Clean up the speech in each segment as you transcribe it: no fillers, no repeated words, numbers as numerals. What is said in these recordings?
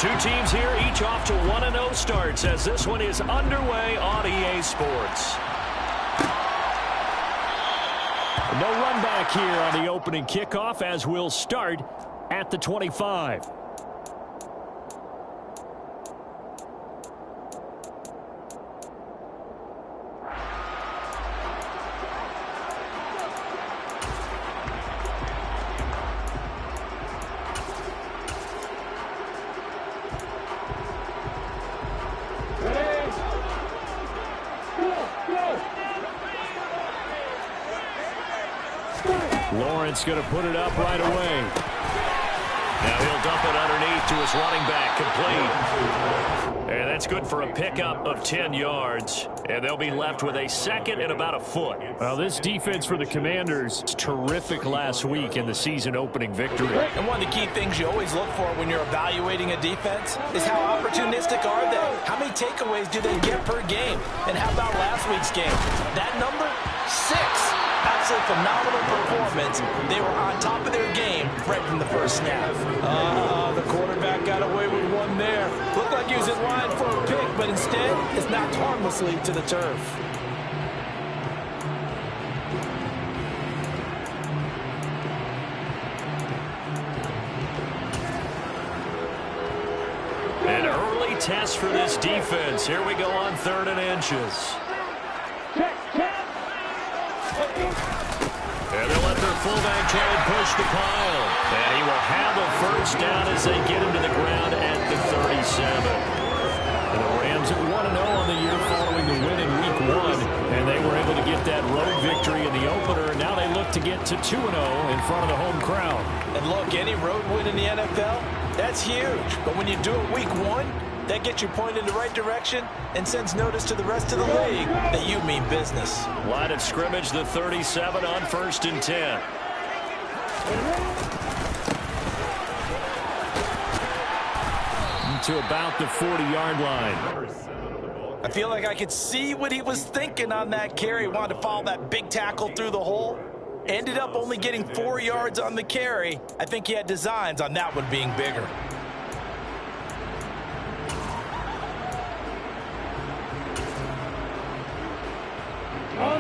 Two teams here, each off to 1-0 starts as this one is underway on EA Sports. No run back here on the opening kickoff as we'll start at the 25. Lawrence going to put it up right away. Now he'll dump it underneath to his running back, complete. And that's good for a pickup of 10 yards. And they'll be left with a second and about a foot. Well, this defense for the Commanders was terrific last week in the season opening victory. And one of the key things you always look for when you're evaluating a defense is how opportunistic are they? How many takeaways do they get per game? And how about last week's game? That number, 6. Absolutely phenomenal performance. They were on top of their game right from the first snap. The quarterback got away with one there. Looked like he was in line for a pick, but instead, it's knocked harmlessly to the turf. An early test for this defense. Here we go on 3rd and inches. And they'll let their fullback try and push the pile. And he will have a first down as they get him to the ground at the 37. And the Rams at 1-0 on the year following the win in Week 1. And they were able to get that road victory in the opener. And now they look to get to 2-0 in front of the home crowd. And look, any road win in the NFL, that's huge. But when you do it Week 1, that gets you pointed in the right direction and sends notice to the rest of the league that you mean business. Line of scrimmage, the 37 on 1st and 10. To about the 40-yard line. I feel like I could see what he was thinking on that carry. Wanted to follow that big tackle through the hole. Ended up only getting 4 yards on the carry. I think he had designs on that one being bigger.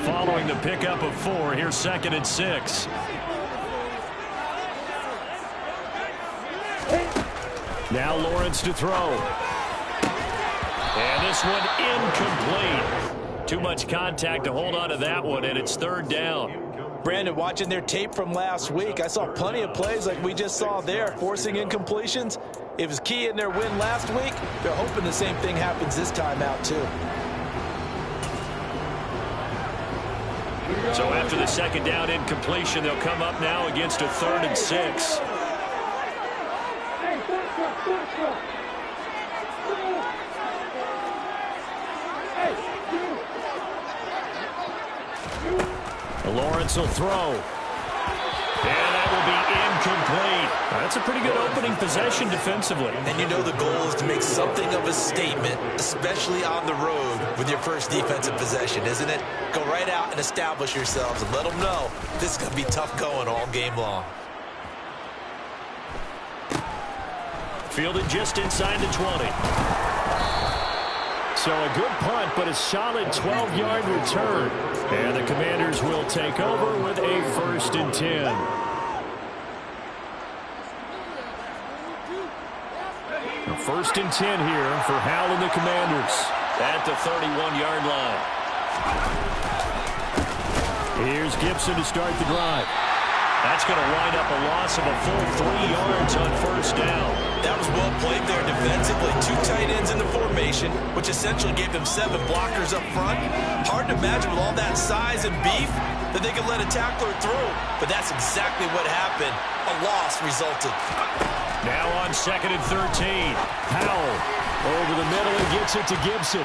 Following the pickup of 4, here's 2nd and 6. Now Lawrence to throw. And this one incomplete. Too much contact to hold on to that one, and it's 3rd down. Brandon, watching their tape from last week, I saw plenty of plays like we just saw there, forcing incompletions. It was key in their win last week. They're hoping the same thing happens this time out, too. So after the 2nd down incompletion, they'll come up now against a 3rd and 6. Lawrence will throw. And that will be incomplete. That's a pretty good opening possession defensively. And you know the goal is to make something of a statement, especially on the road with your first defensive possession, isn't it? Go right out and establish yourselves and let them know this is going to be tough going all game long. Fielded just inside the 20. So a good punt, but a solid 12-yard return. And the Commanders will take over with a 1st and 10. A 1st and 10 here for Howell and the Commanders at the 31-yard line. Here's Gibson to start the drive. That's going to wind up a loss of a full 3 yards on 1st down. That was well played there defensively. 2 tight ends in the formation, which essentially gave them 7 blockers up front. Hard to imagine with all that size and beef that they could let a tackler through. But that's exactly what happened. A loss resulted. Now on 2nd and 13. Howell over the middle and gets it to Gibson.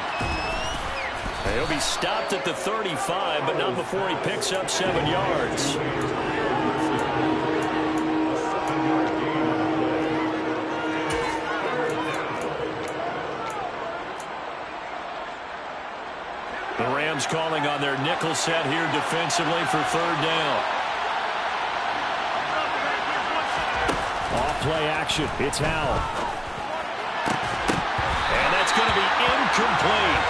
He'll be stopped at the 35, but not before he picks up 7 yards. The Rams calling on their nickel set here defensively for 3rd down. Off play action. It's Howell. It's going to be incomplete.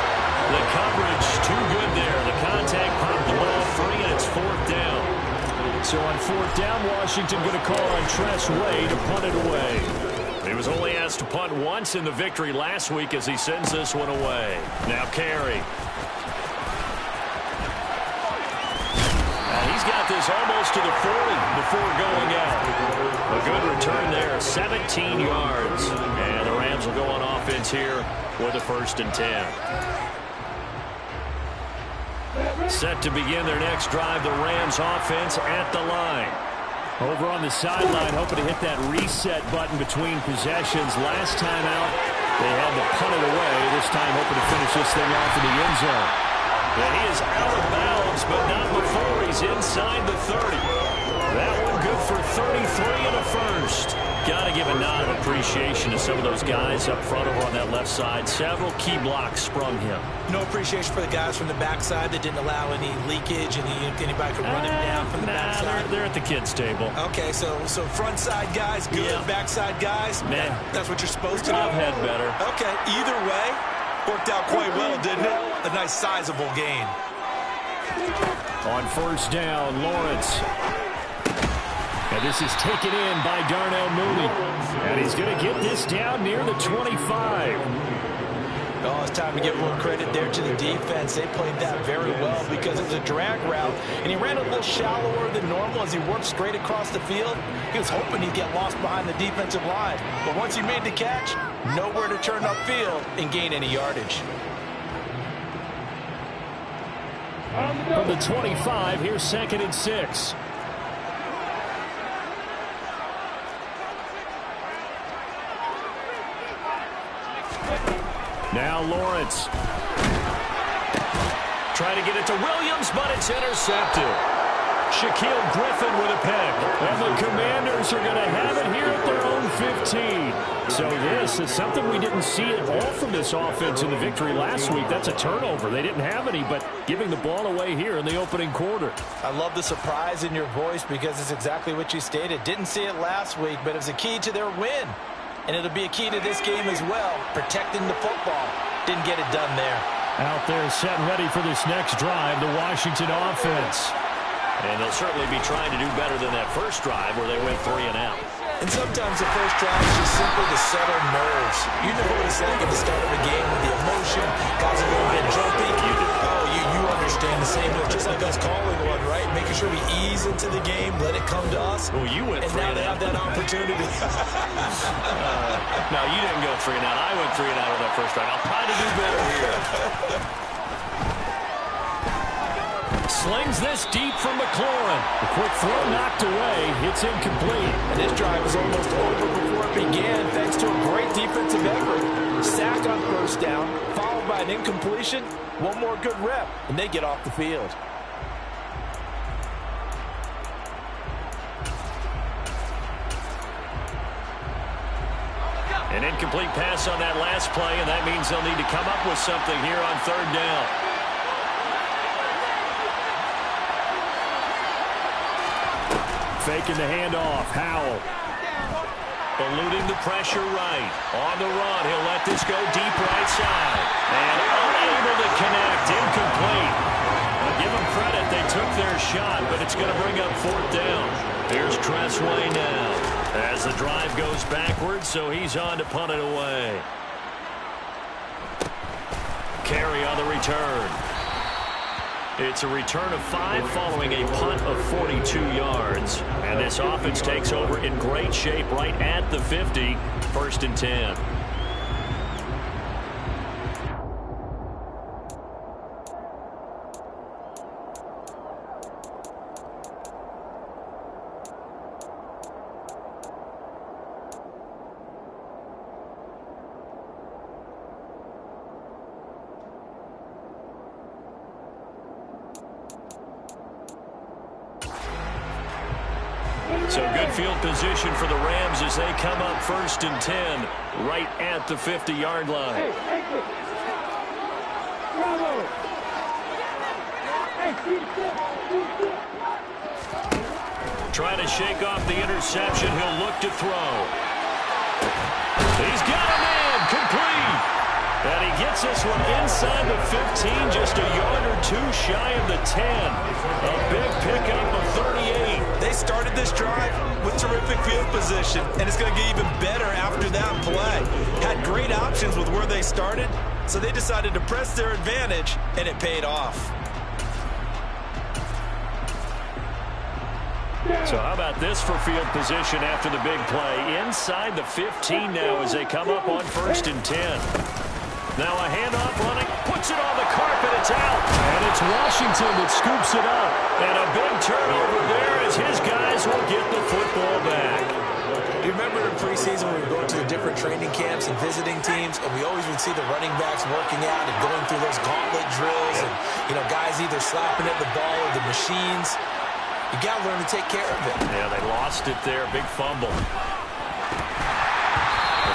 The coverage too good there. The contact popped the ball free, and it's fourth down. So on fourth down, Washington going to call on Tress Way to punt it away. He was only asked to punt once in the victory last week as he sends this one away. Now Carey. He's got this almost to the 40 before going out. A good return there, 17 yards. And the Rams will go on offense here with a 1st and 10. Set to begin their next drive, the Rams offense at the line. Over on the sideline, hoping to hit that reset button between possessions. Last time out, they had to punt it away. This time hoping to finish this thing off in the end zone. And he is out of bounds, but not before he's inside the 30. That one good for 33 and a first. Got to give a nod of appreciation to some of those guys up front over on that left side. Several key blocks sprung him. No appreciation for the guys from the backside that didn't allow any leakage and anybody could run him down from the backside. They're at the kids' table. Okay, so front side guys, good. Yeah. Backside guys, man, that's what you're supposed to do. I've had better. Okay, either way, worked out quite well, didn't it? A nice sizable gain. On first down, Lawrence. And this is taken in by Darnell Mooney. And he's going to get this down near the 25. Oh, it's time to give a little credit there to the defense. They played that very well because it was a drag route, and he ran a little shallower than normal as he worked straight across the field. He was hoping he'd get lost behind the defensive line. But once he made the catch, nowhere to turn upfield and gain any yardage. From the 25, here's 2nd and 6. Now Lawrence. Trying to get it to Williams, but it's intercepted. Shaquill Griffin with a pick. And the Commanders are going to have it here at their own 15. So this is something we didn't see at all from this offense in the victory last week. That's a turnover. They didn't have any, but giving the ball away here in the opening quarter. I love the surprise in your voice because it's exactly what you stated. Didn't see it last week, but it was a key to their win. And it'll be a key to this game as well, protecting the football. Didn't get it done there. Out there set and ready for this next drive, the Washington offense. And they'll certainly be trying to do better than that first drive where they went 3 and out. And sometimes the first drive is just simply to settle nerves. You know what it's like at the start of a game with the emotion, guys a little bit jumpy. You do. Oh, you understand the same. Just like us calling one, right? Making sure we ease into the game, let it come to us. Well, you went 3 and out. And now they have that opportunity. No, you didn't go 3 and out. I went 3 and out on that first drive. I'll try to do better here. Slings this deep from McLaurin. The quick throw knocked away. It's incomplete. And this drive was almost over before it began thanks to a great defensive effort. Sack on first down, followed by an incompletion. One more good rep, and they get off the field. An incomplete pass on that last play, and that means they'll need to come up with something here on third down. Faking the handoff, Howell. Eluding the pressure right. On the run, he'll let this go deep right side. And unable to connect, incomplete. I'll give them credit, they took their shot, but it's going to bring up fourth down. Here's Tress Way now. As the drive goes backwards, so he's on to punt it away. Carey on the return. It's a return of 5 following a punt of 42 yards. And this offense takes over in great shape right at the 50. 1st and 10. So good field position for the Rams as they come up 1st and 10 right at the 50-yard line. Trying to shake off the interception. He'll look to throw. He's got a man. Complete. And he gets this one inside the 15, just a yard or two shy of the 10. A big pickup of 38. They started this drive with terrific field position, and it's going to get even better after that play. Had great options with where they started, so they decided to press their advantage, and it paid off. So how about this for field position after the big play? Inside the 15 now as they come up on 1st and 10. Now a handoff running, puts it on the carpet, it's out. And it's Washington that scoops it up. And a big turnover there as his guys will get the football back. You remember in preseason when we were going to the different training camps and visiting teams, and we always would see the running backs working out and going through those gauntlet drills, and guys either slapping at the ball or the machines. You got to learn to take care of it. Yeah, they lost it there. Big fumble.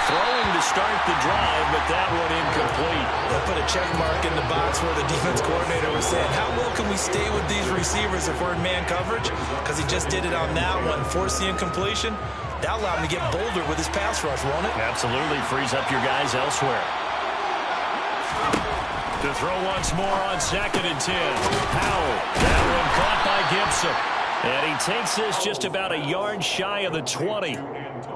Throwing to start the drive, but that one incomplete. They put a check mark in the box where the defense coordinator was saying, how well can we stay with these receivers if we're in man coverage? Because he just did it on that one, forced the incompletion. That allowed him to get bolder with his pass rush, won't it? Absolutely. Frees up your guys elsewhere. To throw once more on 2nd and 10. Powell. That one caught by Gibson. And he takes this just about a yard shy of the 20.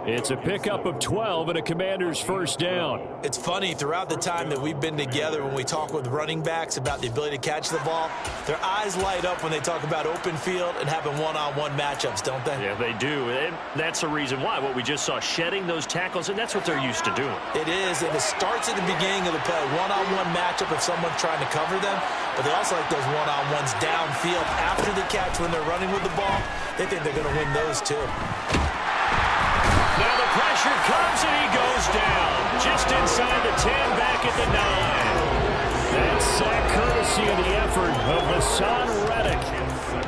It's a pickup of 12 and a Commander's first down. It's funny, throughout the time that we've been together, when we talk with running backs about the ability to catch the ball, their eyes light up when they talk about open field and having one-on-one matchups, don't they? Yeah, they do. And that's the reason why. What we just saw, shedding those tackles, and that's what they're used to doing. It is, and it starts at the beginning of the play. One-on-one matchup if someone's trying to cover them, but they also like those one-on-ones downfield after the catch when they're running with the ball. They think they're going to win those too. Now the pressure comes and he goes down. Just inside the 10, back at the 9. That's sack courtesy of the effort of Hassan Reddick.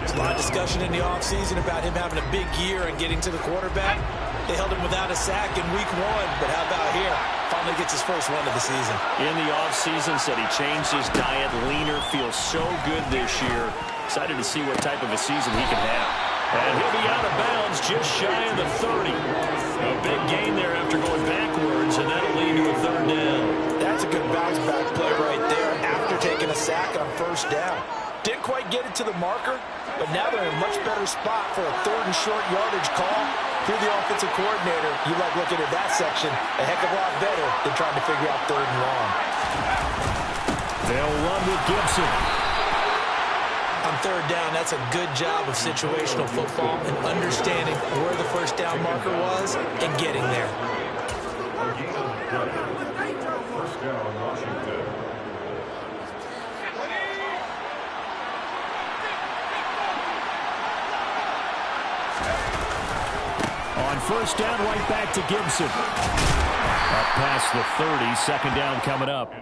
There's a lot of discussion in the offseason about him having a big year and getting to the quarterback. They held him without a sack in week 1, but how about here? Finally gets his first one of the season. In the offseason, said he changed his diet, leaner, feels so good this year. Excited to see what type of a season he can have. And he'll be out of bounds just shy of the 30. A big gain there after going backwards, and that'll lead to a 3rd down. That's a good bounce-back play right there after taking a sack on 1st down. Didn't quite get it to the marker, but now they're in a much better spot for a 3rd and short yardage call. Through the offensive coordinator, you like looking at that section a heck of a lot better than trying to figure out 3rd and long. They'll run with Gibson. On 3rd down, that's a good job of situational football and understanding where the 1st down marker was and getting there. First down, Washington. On 1st down, right back to Gibson. Up past the 30, 2nd down coming up.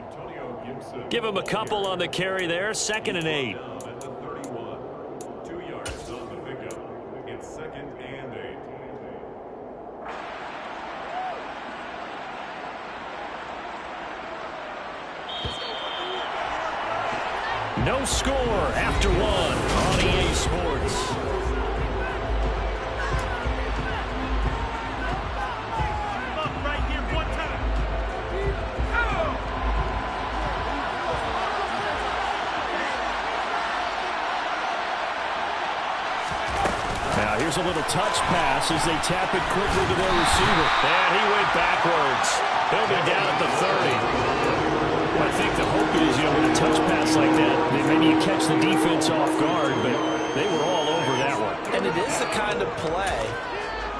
Give him a couple on the carry there, 2nd and 8. No score after 1 on EA Sports. Now here's a little touch pass as they tap it quickly to their receiver. And he went backwards. He'll be down at the 30. I think the hope is, with a touch pass like that, maybe you catch the defense off guard, but they were all over that one. And it is the kind of play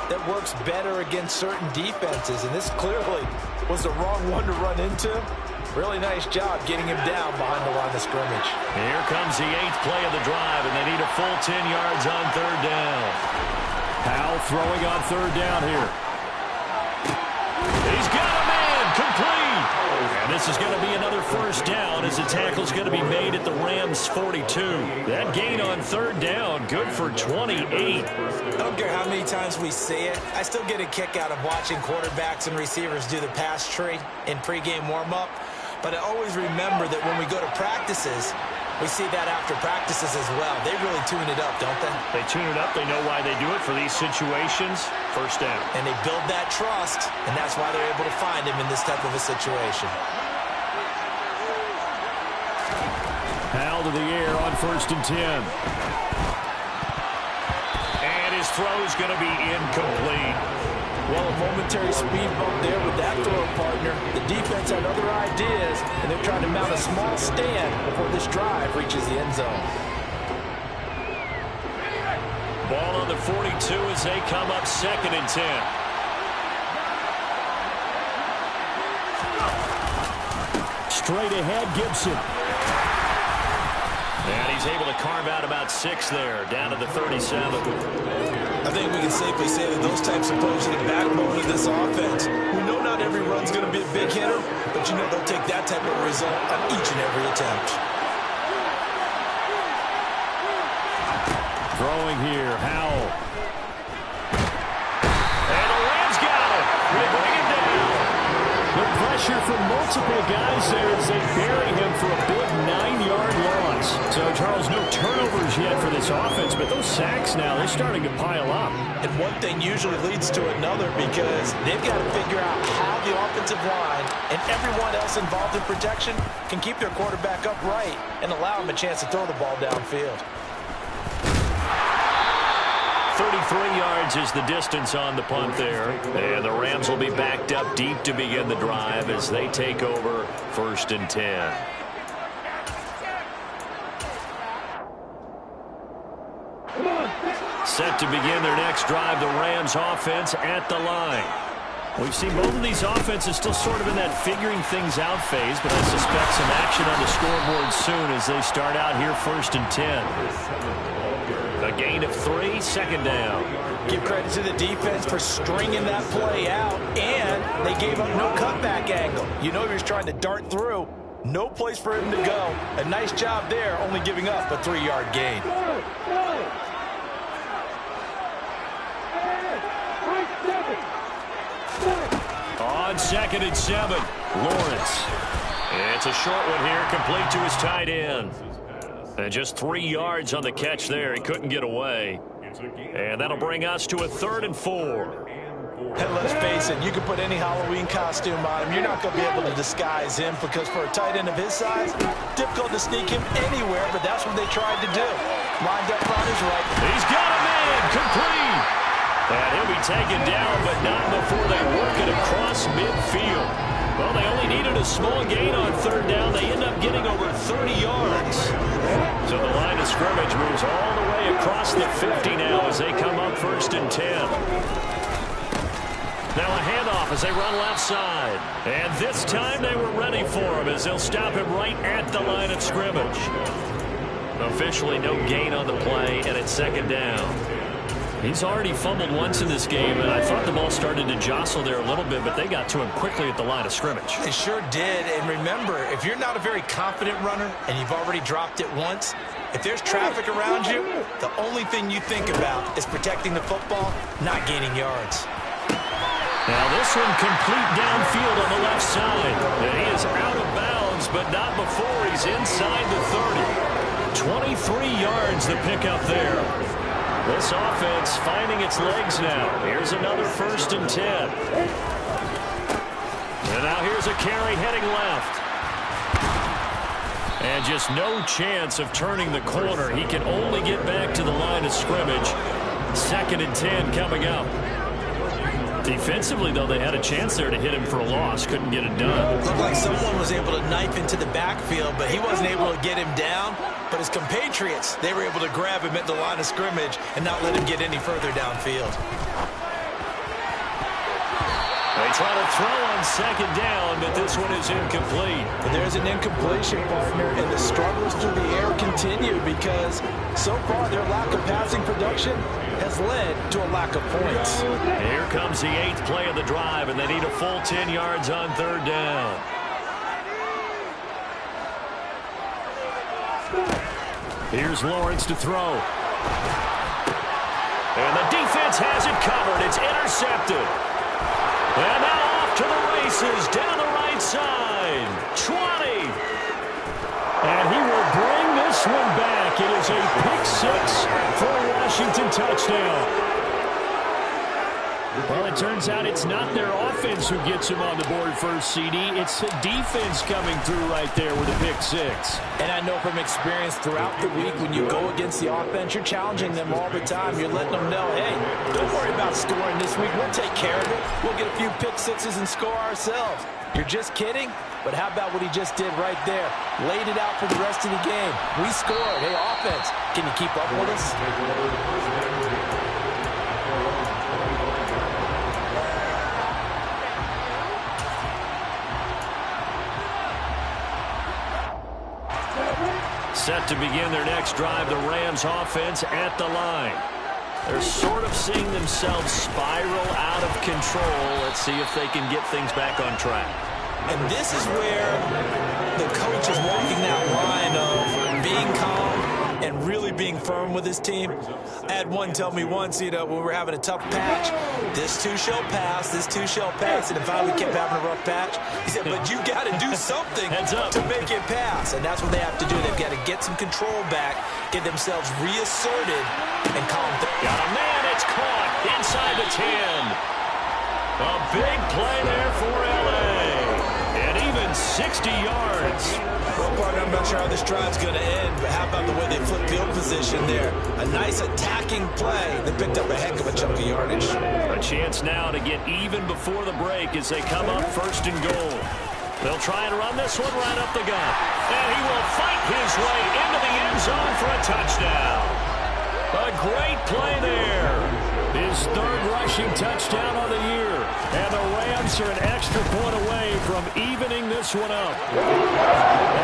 that works better against certain defenses, and this clearly was the wrong one to run into. Really nice job getting him down behind the line of scrimmage. Here comes the 8th play of the drive, and they need a full 10 yards on 3rd down. Powell throwing on 3rd down here. He's got a man, complete. And this is going to be another 1st down as the tackle's going to be made at the Rams' 42. That gain on 3rd down, good for 28. I don't care how many times we see it. I still get a kick out of watching quarterbacks and receivers do the pass tree in pregame warm-up. But I always remember that when we go to practices, we see that after practices as well. They really tune it up, don't they? They tune it up. They know why they do it for these situations. 1st down. And they build that trust, and that's why they're able to find him in this type of a situation. ball to the air on 1st and 10. And his throw's going to be incomplete. Well, a momentary speed bump there with that throw partner. The defense had other ideas, and they're trying to mount a small stand before this drive reaches the end zone. Ball on the 42 as they come up 2nd and 10. Straight ahead, Gibson. And he's able to carve out about 6 there, down to the 37. I think we can safely say that those types of plays are the backbone of this offense. We know not every run's going to be a big hitter, but you know they'll take that type of result on each and every attempt. Throwing here, Howell. And the Rams got it. They bring him down. The pressure from multiple guys there as they bury him for a big 9-yard loss. So, Charles, no turnovers yet for this offense, but those sacks now, they're starting to pile up. And one thing usually leads to another because they've got to figure out how the offensive line and everyone else involved in protection can keep their quarterback upright and allow him a chance to throw the ball downfield. 33 yards is the distance on the punt there. And the Rams will be backed up deep to begin the drive as they take over 1st and 10. Set to begin their next drive, the Rams offense at the line. We've seen both of these offenses still sort of in that figuring things out phase, but I suspect some action on the scoreboard soon as they start out here 1st and 10. A gain of 3, 2nd down. Give credit to the defense for stringing that play out, and they gave up no cutback angle. You know he was trying to dart through. No place for him to go. A nice job there, only giving up a 3-yard gain. On 2nd and 7, Lawrence. It's a short one here, complete to his tight end. And just 3 yards on the catch there. He couldn't get away. And that'll bring us to a 3rd and 4. And let's face it, you can put any Halloween costume on him. You're not going to be able to disguise him because for a tight end of his size, difficult to sneak him anywhere, but that's what they tried to do. Lined up on his right. He's got a man, complete. And he'll be taken down, but not before they work it across midfield. Well, they only needed a small gain on 3rd down. They end up getting over 30 yards. So the line of scrimmage moves all the way across the 50 now as they come up 1st and 10. Now a handoff as they run left side. And this time they were ready for him as they'll stop him right at the line of scrimmage. Officially no gain on the play, and it's 2nd down. He's already fumbled once in this game, and I thought the ball started to jostle there a little bit, but they got to him quickly at the line of scrimmage. They sure did, and remember, if you're not a very confident runner and you've already dropped it once, if there's traffic around you, the only thing you think about is protecting the football, not gaining yards. Now this one complete downfield on the left side. And he is out of bounds, but not before he's inside the 30. 23 yards the pickup there. This offense finding its legs now. Here's another 1st and 10. And now here's a carry heading left. And just no chance of turning the corner. He can only get back to the line of scrimmage. 2nd and 10 coming up. Defensively, though, they had a chance there to hit him for a loss. Couldn't get it done. Looked like someone was able to knife into the backfield, but he wasn't able to get him down. But his compatriots, they were able to grab him at the line of scrimmage and not let him get any further downfield. They try to throw on 2nd down, but this one is incomplete. But there's an incompletion, partner, and the struggles through the air continue because so far their lack of passing production has led to a lack of points. Here comes the 8th play of the drive, and they need a full 10 yards on 3rd down. Here's Lawrence to throw. And the defense has it covered. It's intercepted. And now off to the races down the right side. 20. And he will bring this one back. It is a pick 6 for a Washington touchdown. Well, it turns out it's not their offense who gets him on the board first, CD. It's the defense coming through right there with a pick six. And I know from experience throughout the week, when you go against the offense, you're challenging them all the time. You're letting them know, hey, don't worry about scoring this week. We'll take care of it. We'll get a few pick sixes and score ourselves. You're just kidding? But how about what he just did right there? Laid it out for the rest of the game. We scored. Hey, offense, can you keep up with us? Set to begin their next drive, the Rams offense at the line. They're sort of seeing themselves spiral out of control. Let's see if they can get things back on track. And this is where the coach is walking that line of being calm and really being firm with his team. I had one tell me once, when we were having a tough patch, this too shall pass, this too shall pass. And if I kept having a rough patch, he said, but you got to do something to make it pass. And that's what they have to do. They've got to get some control back, get themselves reasserted, and calm down. Got a man, it's caught inside the 10. A big play there for L.A. And even 60 yards. Well, partner, I'm not sure how this drive's going to end, but how about the way they flip field position there? A nice attacking play that picked up a heck of a chunk of yardage. A chance now to get even before the break as they come up first and goal. They'll try and run this one right up the gut. And he will fight his way into the end zone for a touchdown. A great play there. His third rushing touchdown on the year. And the Rams are an extra point away from evening this one up.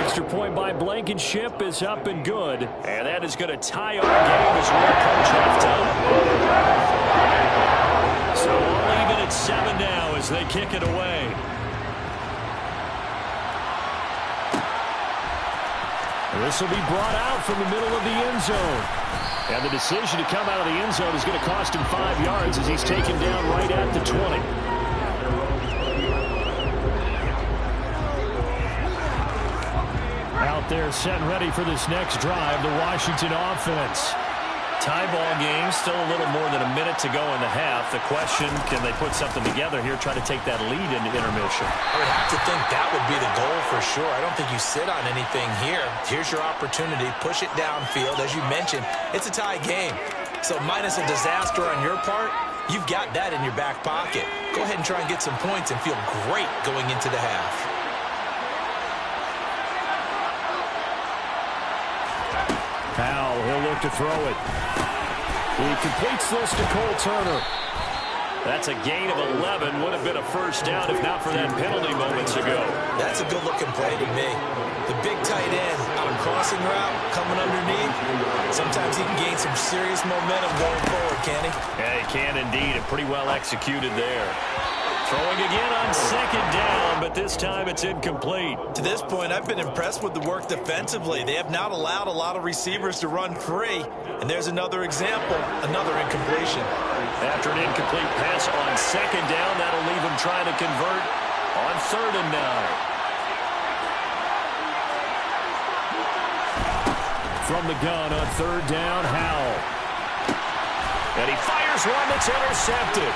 Extra point by Blankenship is up and good. And that is going to tie our game as we approach halftime. So all even at 7 now as they kick it away. This will be brought out from the middle of the end zone. And the decision to come out of the end zone is going to cost him 5 yards as he's taken down right at the 20. Out there set and ready for this next drive, the Washington offense. Tie ball game, still a little more than a minute to go in the half. The question, can they put something together here, try to take that lead into intermission? I would have to think that would be the goal for sure. I don't think you sit on anything here. Here's your opportunity. Push it downfield. As you mentioned, it's a tie game. So minus a disaster on your part, you've got that in your back pocket. Go ahead and try and get some points and feel great going into the half. Powell, he'll look to throw it. He completes this to Cole Turner. That's a gain of 11. Would have been a first down if not for that penalty moments ago. That's a good-looking play to me. The big tight end on a crossing route coming underneath. Sometimes he can gain some serious momentum going forward, can he? Yeah, he can indeed. And pretty well executed there. Throwing again on second down, but this time it's incomplete. To this point, I've been impressed with the work defensively. They have not allowed a lot of receivers to run free. And there's another example, another incompletion. After an incomplete pass on second down, that'll leave him trying to convert on 3rd and 9. From the gun on 3rd down, Howell. And he fires one that's intercepted.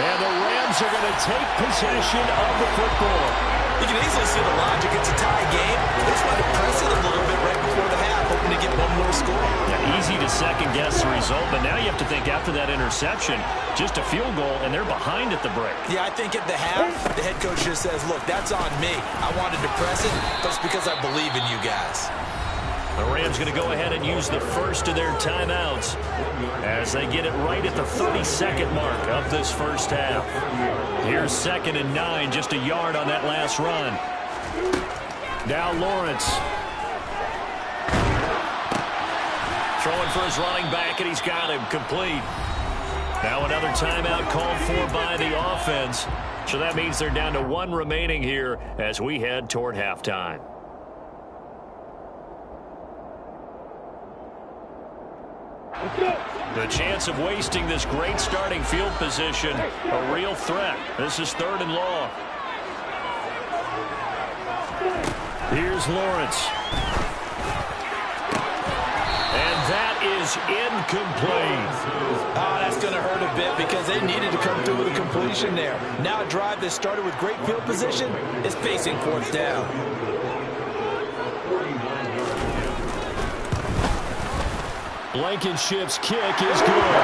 And the Rams are going to take possession of the football. You can easily see the logic. It's a tie game. They just want to press it a little bit right before the half, hoping to get one more score. Yeah, easy to second-guess the result, but now you have to think after that interception, just a field goal, and they're behind at the break. Yeah, I think at the half, the head coach just says, look, that's on me. I wanted to press it, but it's because I believe in you guys. The Rams going to go ahead and use the first of their timeouts as they get it right at the 32nd mark of this first half. Here's 2nd and 9, just a yard on that last run. Now Lawrence. Throwing for his running back, and he's got him complete. Now another timeout called for by the offense. So that means they're down to 1 remaining here as we head toward halftime. The chance of wasting this great starting field position, a real threat. This is 3rd and long. Here's Lawrence. And that is is incomplete. Oh, that's going to hurt a bit because they needed to come through with a completion there. Now a drive that started with great field position is facing fourth down. Blankenship's kick is good.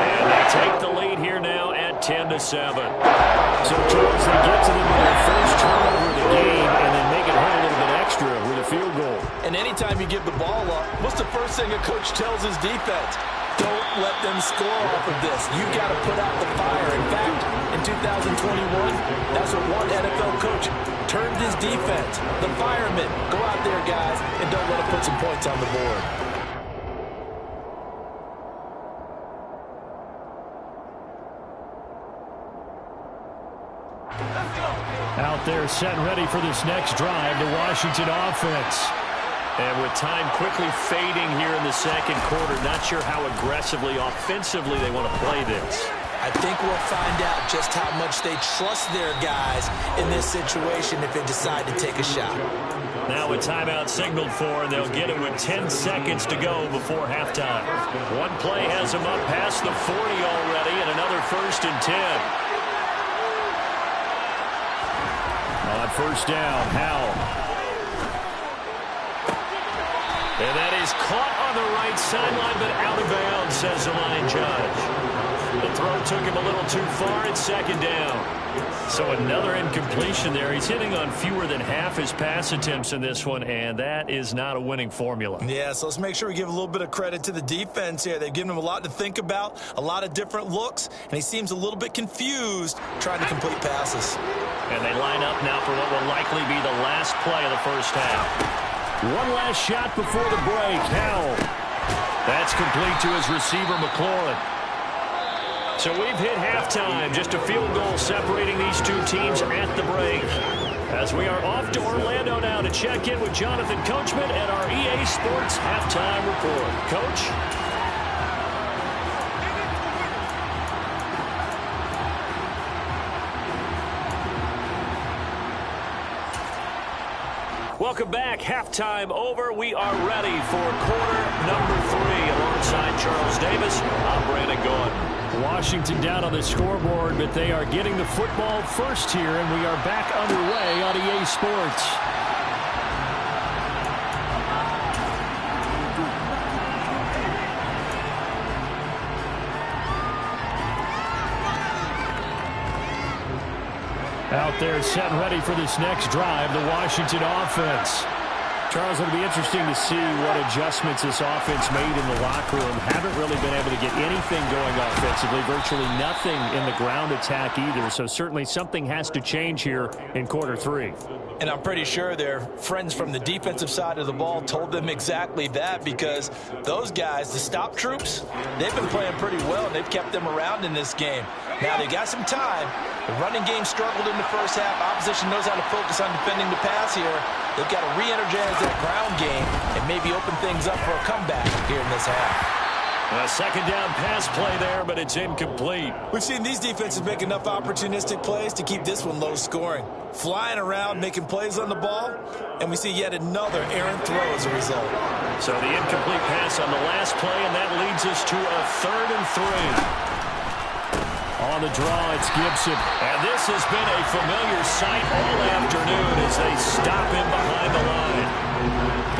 And they take the lead here now at 10-7. So, Charles, they get to their first turnover of the game and then make it home a little bit extra with a field goal. And anytime you give the ball up, what's the first thing a coach tells his defense? Don't let them score off of this. You've got to put out the fire. In fact, in 2021, that's what one NFL coach termed his defense. The firemen. Go out there, guys, and don't let them put some points on the board. Out there set and ready for this next drive, the Washington offense. And with time quickly fading here in the second quarter, not sure how aggressively, offensively they want to play this. I think we'll find out just how much they trust their guys in this situation if they decide to take a shot. Now a timeout signaled for, and they'll get it with 10 seconds to go before halftime. One play has them up past the 40 already, and another 1st and 10. On first down, Howell. And that is caught on the right sideline, but out of bounds, says the line judge. The throw took him a little too far. It's 2nd down. So another incompletion there. He's hitting on fewer than half his pass attempts in this one, and that is not a winning formula. Yeah, so let's make sure we give a little bit of credit to the defense here. They've given him a lot to think about, a lot of different looks, and he seems a little bit confused trying to complete passes. And they line up now for what will likely be the last play of the first half. One last shot before the break. Howell. That's complete to his receiver, McLaurin. So we've hit halftime. Just a field goal separating these two teams at the break. As we are off to Orlando now to check in with Jonathan Coachman at our EA Sports Halftime Report. Coach? Welcome back. Halftime over. We are ready for quarter number 3. Alongside Charles Davis, I'm Brandon Gaudin. Washington down on the scoreboard, but they are getting the football first here, and we are back underway on EA Sports. Out there set and ready for this next drive, the Washington offense. Charles, it'll be interesting to see what adjustments this offense made in the locker room. Haven't really been able to get anything going offensively, virtually nothing in the ground attack either. So certainly something has to change here in quarter 3. And I'm pretty sure their friends from the defensive side of the ball told them exactly that, because those guys, the stop troops, they've been playing pretty well, and they've kept them around in this game. Now, they got some time. The running game struggled in the first half. Opposition knows how to focus on defending the pass here. They've got to re-energize that ground game and maybe open things up for a comeback here in this half. A 2nd down pass play there, but it's incomplete. We've seen these defenses make enough opportunistic plays to keep this one low scoring. Flying around, making plays on the ball, and we see yet another errant throw as a result. So the incomplete pass on the last play, and that leads us to a 3rd and 3. On the draw, it's Gibson. And this has been a familiar sight all afternoon as they stop him behind the line.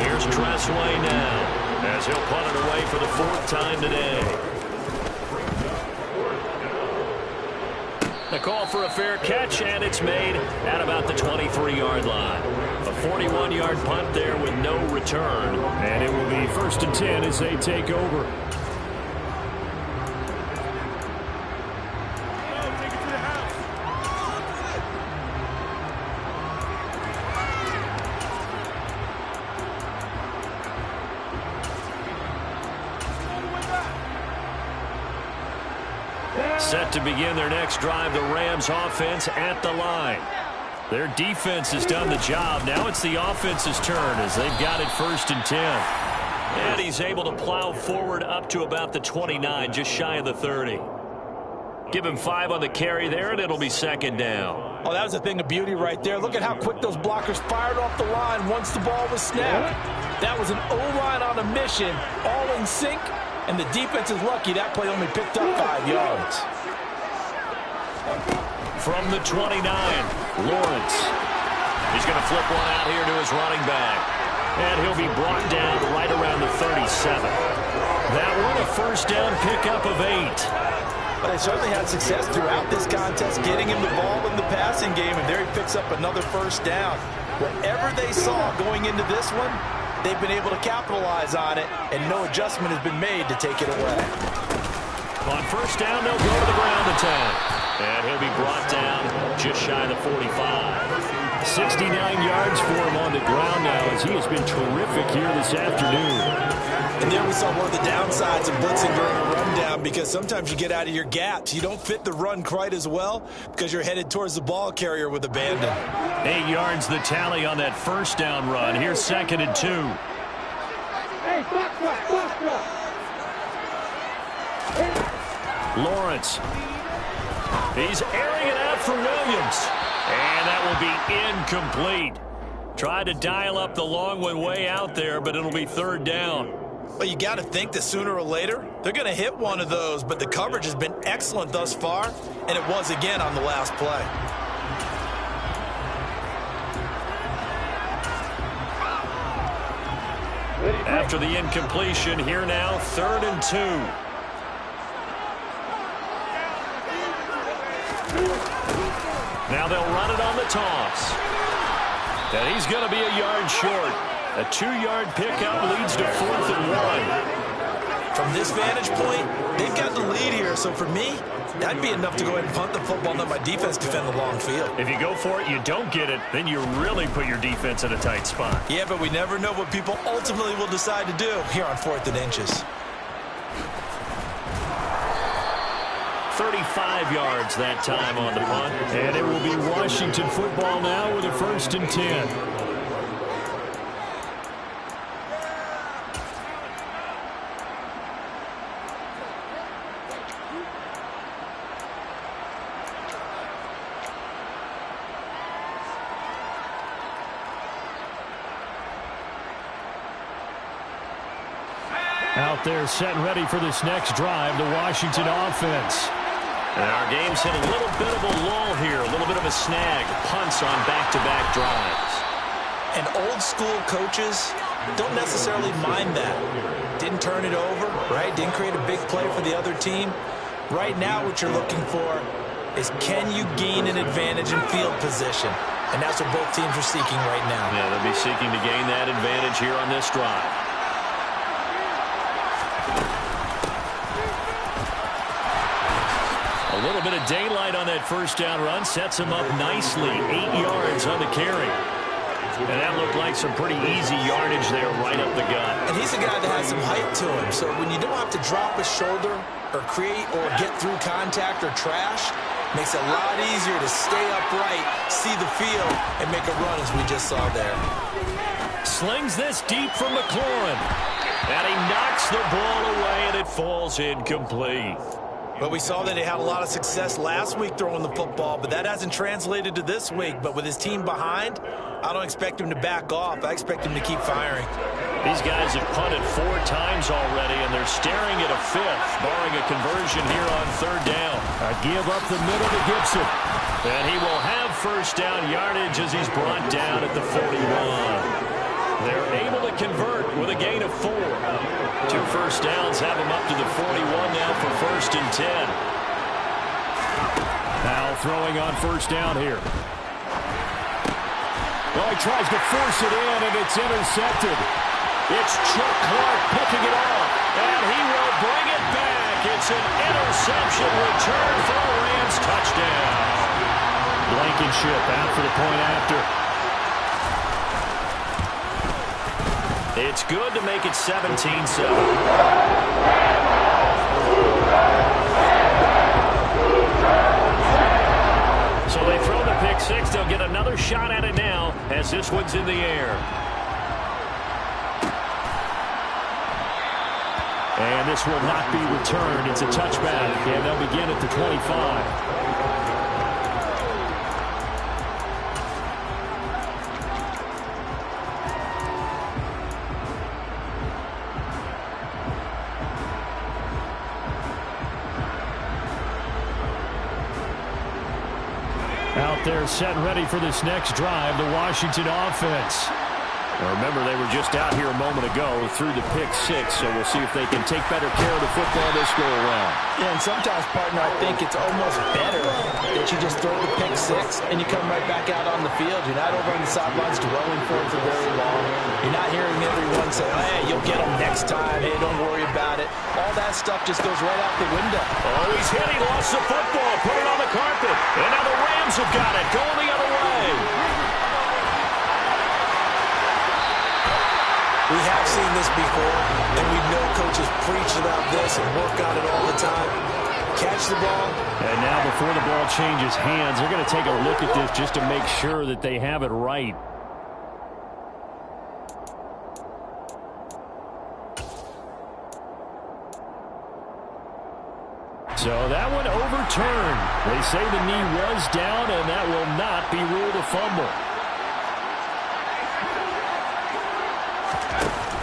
Here's Tressway now as he'll punt it away for the 4th time today. The call for a fair catch, and it's made at about the 23-yard line. A 41-yard punt there with no return. And it will be 1st and 10 as they take over. Set to begin their next drive, the Rams offense at the line. Their defense has done the job. Now it's the offense's turn as they've got it 1st and 10. And he's able to plow forward up to about the 29, just shy of the 30. Give him 5 on the carry there, and it'll be 2nd down. Oh, that was a thing of beauty right there. Look at how quick those blockers fired off the line once the ball was snapped. That was an O-line on a mission, all in sync, And the defense is lucky that play only picked up 5 yards. From the 29, Lawrence. He's going to flip one out here to his running back. And he'll be brought down right around the 37. That one a first down pickup of 8. But they certainly had success throughout this contest, getting him the ball in the passing game, and there he picks up another first down. Whatever they saw going into this one, they've been able to capitalize on it, and no adjustment has been made to take it away. On first down, they'll go to the ground attack. And he'll be brought down just shy of the 45. 69 yards for him on the ground now as he has been terrific here this afternoon. And there we saw one of the downsides of blitzing during a rundown, because sometimes you get out of your gaps. You don't fit the run quite as well because you're headed towards the ball carrier with abandon. 8 yards the tally on that first down run. Here's 2nd and 2. Lawrence. He's airing it out for Williams. And that will be incomplete. Tried to dial up the long one way out there, but it'll be 3rd down. Well, you got to think that sooner or later, they're going to hit one of those, but the coverage has been excellent thus far, and it was again on the last play. After the incompletion, here now, 3rd and 2. Now they'll run it on the toss. And he's going to be a yard short. A 2-yard pickup leads to 4th and 1. From this vantage point, they've got the lead here. So for me, that'd be enough to go ahead and punt the football and let my defense defend the long field. If you go for it, you don't get it, then you really put your defense in a tight spot. Yeah, but we never know what people ultimately will decide to do here on 4th and inches. 35 yards that time on the punt. And it will be Washington football now with a 1st and 10. Out there set and ready for this next drive, the Washington offense. And our game's hit a little bit of a lull here, a little bit of a snag. Punts on back-to-back drives. And old-school coaches don't necessarily mind that. Didn't turn it over, right? Didn't create a big play for the other team. Right now what you're looking for is, can you gain an advantage in field position? And that's what both teams are seeking right now. Yeah, they'll be seeking to gain that advantage here on this drive. A little bit of daylight on that first down run sets him up nicely. 8 yards on the carry. And that looked like some pretty easy yardage there right up the gut. And he's a guy that has some height to him. So when you don't have to drop a shoulder or create or get through contact or trash, makes it a lot easier to stay upright, see the field, and make a run as we just saw there. Slings this deep from McLaurin. And he knocks the ball away, and it falls incomplete. Well, we saw that he had a lot of success last week throwing the football, but that hasn't translated to this week. But with his team behind, I don't expect him to back off. I expect him to keep firing. These guys have punted 4 times already, and they're staring at a 5th, barring a conversion here on 3rd down. A give up the middle to Gibson. And he will have first down yardage as he's brought down at the 41. They're able to convert with a gain of 4. 2 first downs have him up to the 41 now for 1st and 10. Now throwing on first down here. Well, he tries to force it in, and it's intercepted. It's Chuck Clark picking it off, and he will bring it back. It's an interception return for a Rams touchdown. Blankenship out for the point after. It's good to make it 17-7. So they throw the pick 6. They'll get another shot at it now as this one's in the air. And this will not be returned. It's a touchback, and they'll begin at the 25. Out there set and ready for this next drive, the Washington offense. Now remember, they were just out here a moment ago through the pick six, so we'll see if they can take better care of the football this go-around. Yeah, and sometimes, partner, I think it's almost better that you just throw the pick six and you come right back out on the field. You're not over on the sidelines dwelling for it for very long. You're not hearing everyone say, hey, you'll get them next time. Hey, don't worry about it. All that stuff just goes right out the window. Oh, he's hit. He lost the football. Put it on the carpet. And now the Rams have got it. Going the other way. We have seen this before, and we know coaches preach about this and work on it all the time. Catch the ball. And now before the ball changes hands, they're going to take a look at this just to make sure that they have it right. So that one overturned. They say the knee was down, and that will not be ruled a fumble.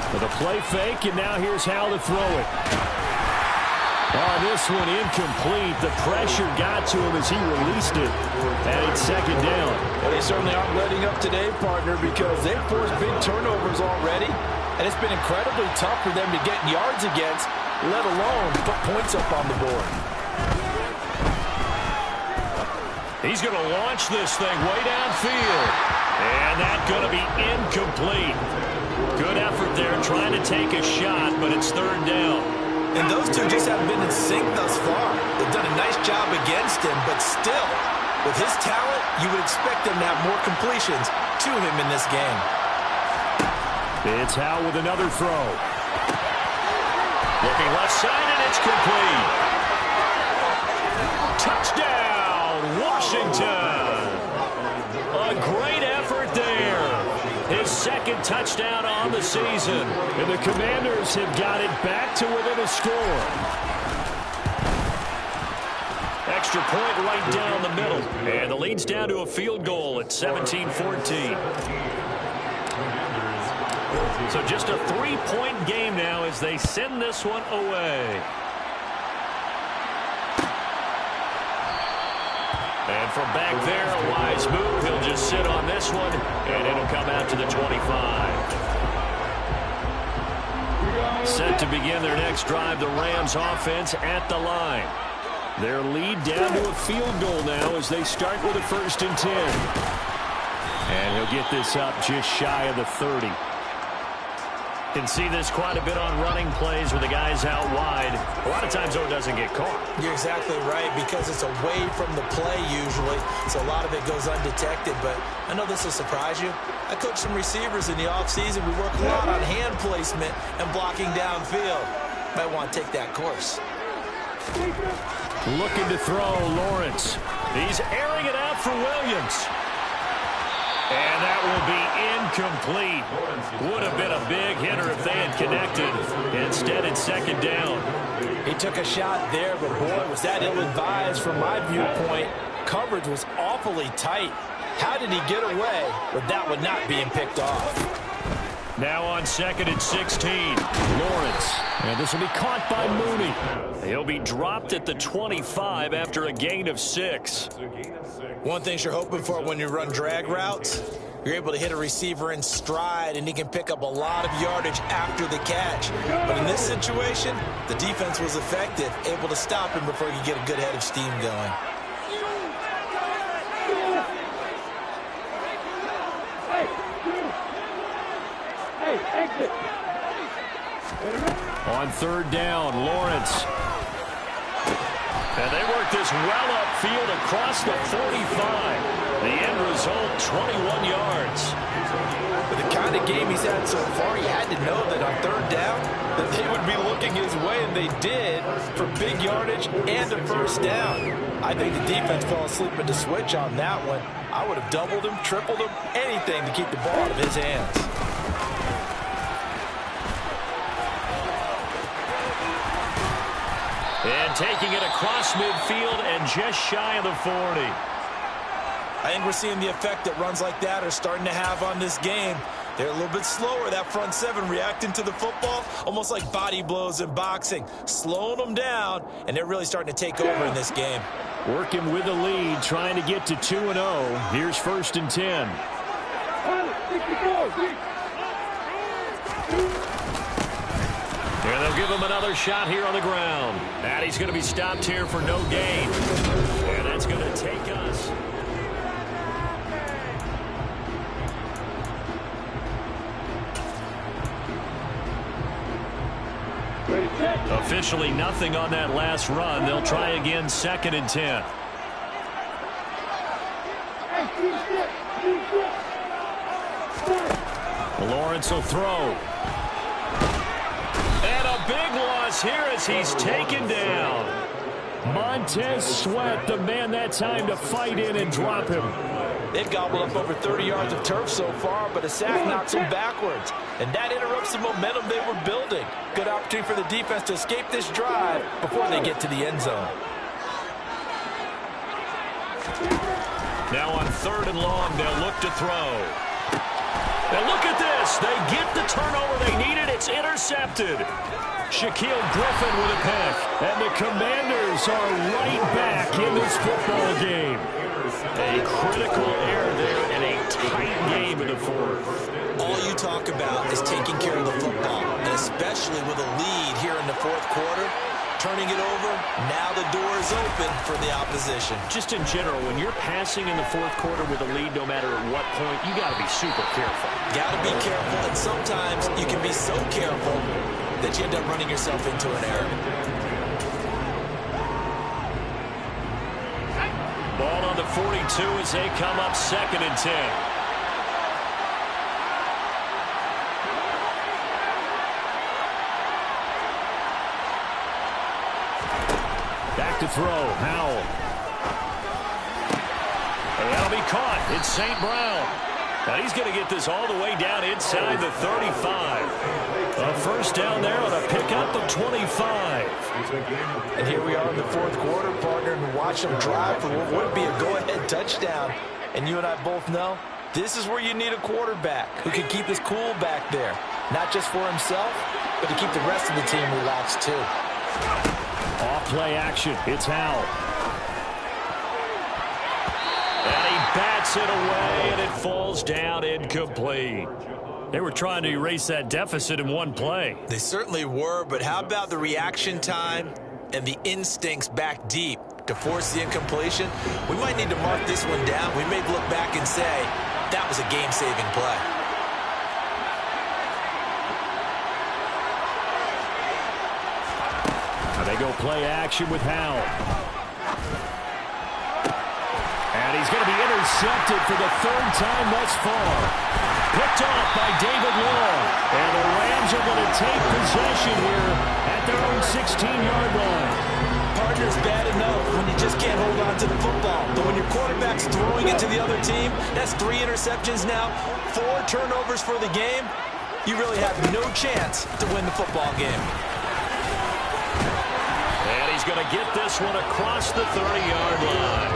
With a play fake, and now here's how to throw it. On this one, incomplete. The pressure got to him as he released it. And it's second down. Well, they certainly aren't letting up today, partner, because they've forced big turnovers already. And it's been incredibly tough for them to get yards against, let alone put points up on the board. He's going to launch this thing way downfield. And that's going to be incomplete. Good effort there trying to take a shot, but it's third down. And those two just haven't been in sync thus far. They've done a nice job against him, but still, with his talent, you would expect them to have more completions to him in this game. It's Howe with another throw. Looking left side, and it's complete. Touchdown, Washington. A great effort there. His second touchdown on the season. And the Commanders have got it back to within a score. Extra point right down the middle. And the lead's down to a field goal at 17-14. So just a three-point game now as they send this one away. And from back there, a wise move. He'll just sit on this one, and it'll come out to the 25. Set to begin their next drive, the Rams offense at the line. Their lead down to a field goal now as they start with a 1st and 10. And he'll get this up just shy of the 30. Can see this quite a bit on running plays with the guys out wide. A lot of times, though, it doesn't get caught. You're exactly right, because it's away from the play usually, so a lot of it goes undetected. But I know this will surprise you. I coach some receivers in the offseason. We work a lot on hand placement and blocking downfield. Might want to take that course. Looking to throw, Lawrence. He's airing it out for Williams. And that will be incomplete. Would have been a big hitter if they had connected. Instead, it's second down. He took a shot there, but boy, was that ill-advised from my viewpoint. Coverage was awfully tight. How did he get away with that one not being picked off? Now on 2nd and 16. Lawrence. And this will be caught by Mooney. He'll be dropped at the 25 after a gain of 6. One thing you're hoping for when you run drag routes, you're able to hit a receiver in stride, and he can pick up a lot of yardage after the catch. But in this situation, the defense was effective, able to stop him before he could get a good head of steam going. On 3rd down, Lawrence. And they work this well upfield across the 45. The end result, 21 yards. With the kind of game he's had so far, he had to know that on 3rd down, that they would be looking his way, and they did, for big yardage and a 1st down. I think the defense fell asleep at the switch on that one. I would have doubled him, tripled him, anything to keep the ball out of his hands. And taking it across midfield and just shy of the 40. I think we're seeing the effect that runs like that are starting to have on this game. They're a little bit slower, that front seven, reacting to the football, almost like body blows in boxing, slowing them down, and they're really starting to take over in this game. Working with the lead, trying to get to 2-0. Here's 1st and 10. And they'll give him another shot here on the ground. And he's going to be stopped here for no gain. And that's going to take us. Officially nothing on that last run. They'll try again, 2nd and 10. Lawrence will throw. And a big loss here as he's taken down. Montez Sweat, the man that time to fight in and drop him. They've gobbled up over 30 yards of turf so far, but a sack knocks them backwards. And that interrupts the momentum they were building. Good opportunity for the defense to escape this drive before they get to the end zone. Now on 3rd and long, they'll look to throw. And look at this. They get the turnover they needed. It's intercepted. Shaquille Griffin with a pick. And the Commanders are right back in this football game. A critical error there and a tight game in the 4th. All you talk about is taking care of the football, and especially with a lead here in the 4th quarter. Turning it over, now the door is open for the opposition. Just in general, when you're passing in the 4th quarter with a lead, no matter at what point, you got to be super careful. Got to be careful, and sometimes you can be so careful that you end up running yourself into an error. Ball on the 42 as they come up 2nd and 10. Back to throw, Howell. And that'll be caught. It's St. Brown. And he's going to get this all the way down inside the 35. A 1st down there on a pickup of 25. And here we are in the 4th quarter, partner, and watch them drive for what would be a go-ahead touchdown. And you and I both know this is where you need a quarterback who can keep his cool back there. Not just for himself, but to keep the rest of the team relaxed too. Off-play action. It's Howell. And he bats it away, and it falls down incomplete. They were trying to erase that deficit in one play. They certainly were, but how about the reaction time and the instincts back deep to force the incompletion? We might need to mark this one down. We may look back and say that was a game-saving play. They go play action with Howell. And he's going to be intercepted for the 3rd time thus far. Picked off by David Long. And the Rams are going to take possession here at their own 16-yard line. Partner's bad enough when you just can't hold on to the football. But when your quarterback's throwing it to the other team, that's 3 interceptions now, 4 turnovers for the game. You really have no chance to win the football game. And he's going to get this one across the 30-yard line.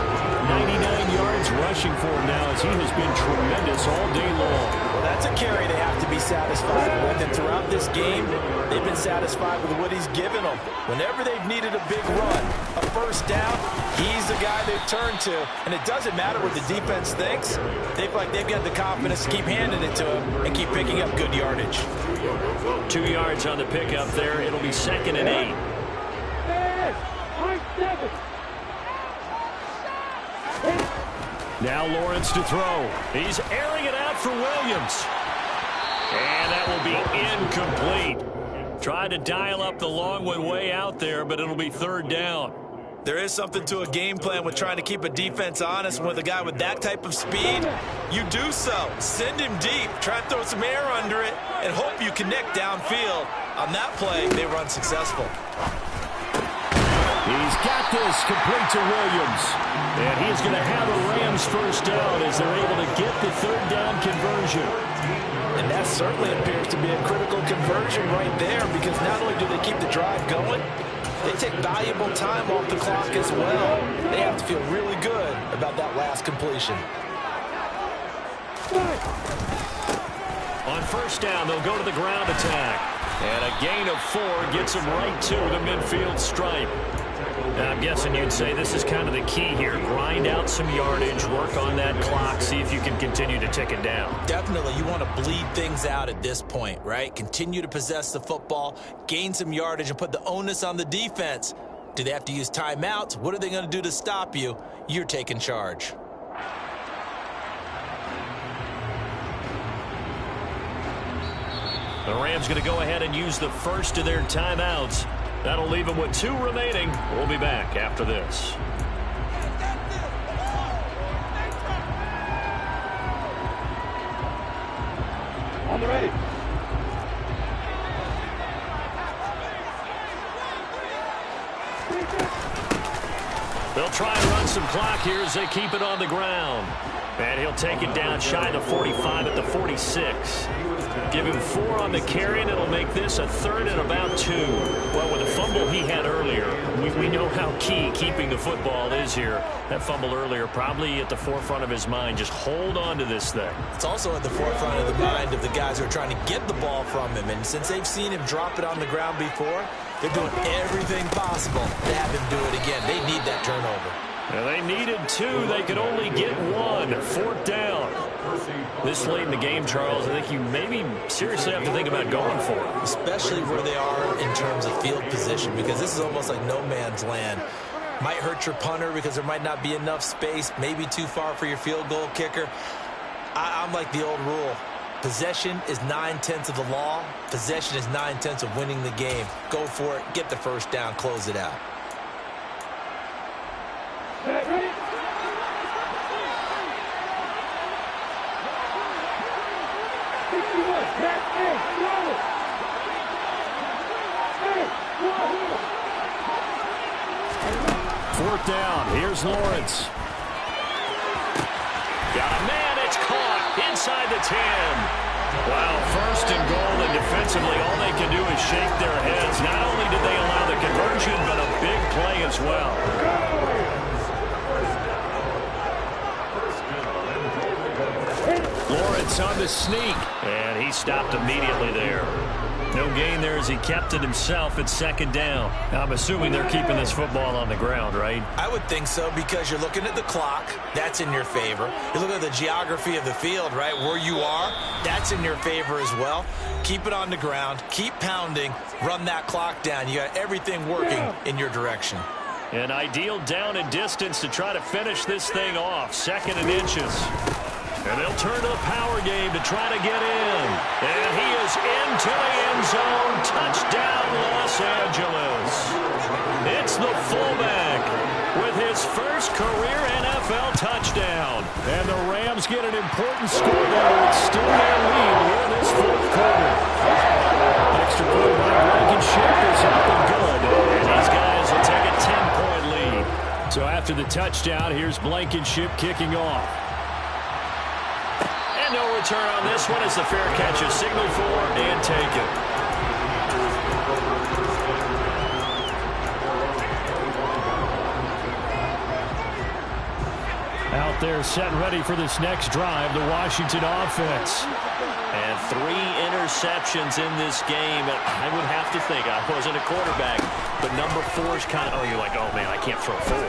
99 yards rushing for him now as he has been tremendous all day long. Well, that's a carry they have to be satisfied with. And throughout this game, they've been satisfied with what he's given them. Whenever they've needed a big run, a 1st down, he's the guy they've turned to. And it doesn't matter what the defense thinks. They've got the confidence to keep handing it to him and keep picking up good yardage. 2 yards on the pickup there. It'll be 2nd and 8. Now Lawrence to throw. He's airing it out for Williams. And that will be incomplete. Tried to dial up the long way out there, but it'll be 3rd down. There is something to a game plan with trying to keep a defense honest. With a guy with that type of speed, you do so. Send him deep. Try to throw some air under it and hope you connect downfield. On that play, they were unsuccessful. He's got this complete to Williams. And he is going to have a Rams 1st down as they're able to get the 3rd down conversion. And that certainly appears to be a critical conversion right there, because not only do they keep the drive going, they take valuable time off the clock as well. They have to feel really good about that last completion. On first down, they'll go to the ground attack. And a gain of 4 gets them right to the midfield stripe. Now, I'm guessing you'd say this is kind of the key here. Grind out some yardage, work on that clock, see if you can continue to tick it down. Definitely, you want to bleed things out at this point, right? Continue to possess the football, gain some yardage, and put the onus on the defense. Do they have to use timeouts? What are they going to do to stop you? You're taking charge. The Rams going to go ahead and use the first of their timeouts. That'll leave them with 2 remaining. We'll be back after this. On the ready. They'll try and run some clock here as they keep it on the ground. And he'll take it down shy of the 45 at the 46. Give him 4 on the carry, and it'll make this a 3rd and about 2. Well, with the fumble he had earlier, we know how key keeping the football is here. That fumble earlier probably at the forefront of his mind. Just hold on to this thing. It's also at the forefront of the mind of the guys who are trying to get the ball from him. And since they've seen him drop it on the ground before, they're doing everything possible to have him do it again. They need that turnover. Now they needed 2. They could only get 1. 4th down. This late in the game, Charles, I think you maybe seriously have to think about going for it. Especially where they are in terms of field position, because this is almost like no man's land. Might hurt your punter because there might not be enough space, maybe too far for your field goal kicker. I'm like the old rule. Possession is 9/10 of the law. Possession is 9/10 of winning the game. Go for it. Get the first down. Close it out. Ready? Fourth down. Here's Lawrence. Got a man. It's caught inside the 10. Wow, 1st and goal, and defensively all they can do is shake their heads. Not only did they allow the conversion, but a big play as well. Lawrence on the sneak, and he stopped immediately there. No gain there as he kept it himself at 2nd down. Now, I'm assuming they're keeping this football on the ground, right? I would think so, because you're looking at the clock. That's in your favor. You're looking at the geography of the field, right? Where you are, that's in your favor as well. Keep it on the ground. Keep pounding. Run that clock down. You got everything working in your direction. An ideal down and distance to try to finish this thing off. 2nd and inches. And they'll turn to the power game to try to get in. And he is into the end zone. Touchdown, Los Angeles. It's the fullback with his first career NFL touchdown. And the Rams get an important score there to extend their lead here this 4th quarter. Extra point by Blankenship is up and good. And these guys will take a 10-point lead. So after the touchdown, here's Blankenship kicking off. No return on this one as the fair catch is signaled for and taken. Out there set ready for this next drive, the Washington offense. And 3 interceptions in this game. I would have to think, I wasn't a quarterback, but number 4 is kind of, you're like, oh man, I can't throw 4.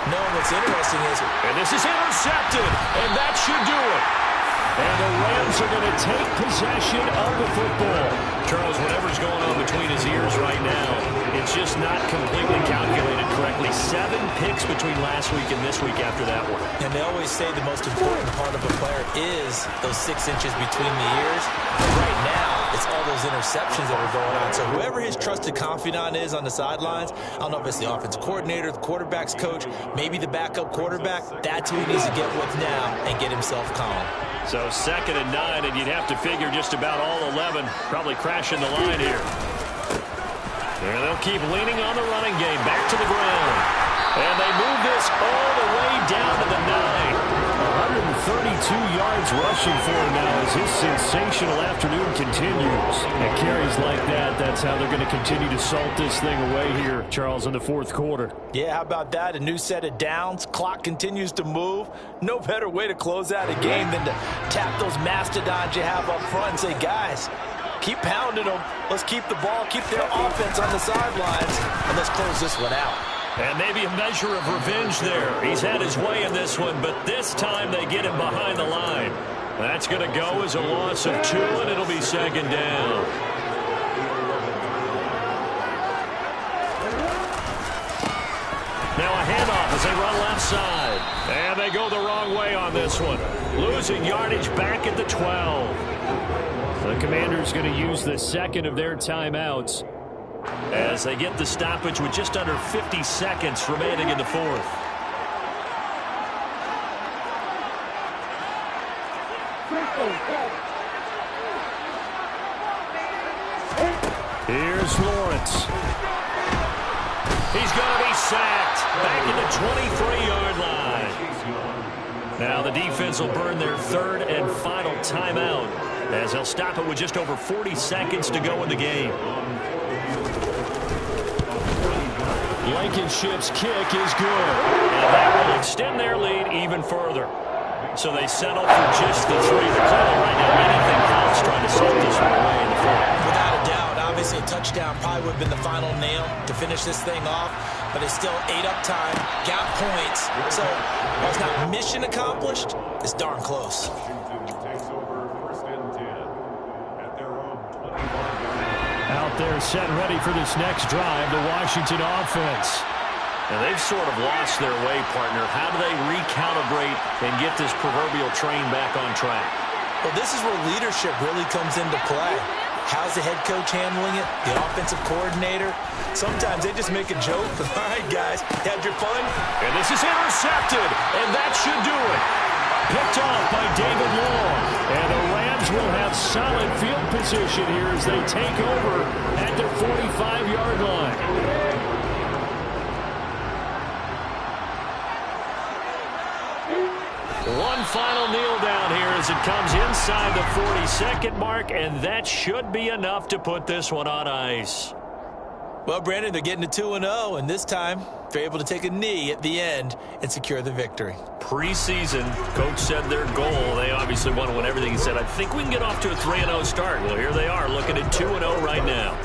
No, what's interesting is, and this is intercepted, and that should do it. And the Rams are going to take possession of the football. Charles, whatever's going on between his ears right now, it's just not completely calculated correctly. 7 picks between last week and this week after that one. and they always say the most important part of a player is those 6 inches between the ears. But right now, it's all those interceptions that are going on. So whoever his trusted confidant is on the sidelines, I don't know if it's the offensive coordinator, the quarterback's coach, maybe the backup quarterback, that's who he needs to get with now and get himself calm. So 2nd and 9, and you'd have to figure just about all 11 probably crashing the line here. And they'll keep leaning on the running game. Back to the ground. And they move this all the way down to the 9. yards rushing for him now as his sensational afternoon continues. And carries like that, that's how they're going to continue to salt this thing away here, Charles, in the fourth quarter. Yeah, how about that? A new set of downs. Clock continues to move. No better way to close out a game than to tap those mastodons you have up front and say, guys, keep pounding them. Let's keep the ball, keep their offense on the sidelines, and let's close this one out. And maybe a measure of revenge there. He's had his way in this one, but this time they get him behind the line. That's going to go as a loss of 2, and it'll be second down. Now a handoff as they run left side. And they go the wrong way on this one. Losing yardage back at the 12. The Commanders going to use the second of their timeouts as they get the stoppage with just under 50 seconds remaining in the fourth. Here's Lawrence. He's going to be sacked back at the 23-yard line. Now the defense will burn their third and final timeout as they'll stop it with just over 40 seconds to go in the game. Blankenship's kick is good. And that will extend their lead even further. So they settle for just the 3. They're clearly right now anything counts trying to set this one away in the fourth. Without a doubt, obviously a touchdown probably would have been the final nail to finish this thing off. But it's still 8 up time, got points. So while it's not mission accomplished, it's darn close. Out there set ready for this next drive, the Washington offense. And they've sort of lost their way, partner. How do they recalibrate and get this proverbial train back on track? Well, this is where leadership really comes into play. How's the head coach handling it? The offensive coordinator? Sometimes they just make a joke. All right, guys, had your fun? And this is intercepted, and that should do it. Picked off by David Long. And the Rams will have solid field position here as they take over at their 45-yard line. One final kneel down here as it comes inside the 42nd mark, and that should be enough to put this one on ice. Well, Brandon, they're getting to 2-0, and this time they're able to take a knee at the end and secure the victory. Preseason, coach said their goal, they obviously want to win everything. He said, I think we can get off to a 3-0 start. Well, here they are looking at 2-0 right now.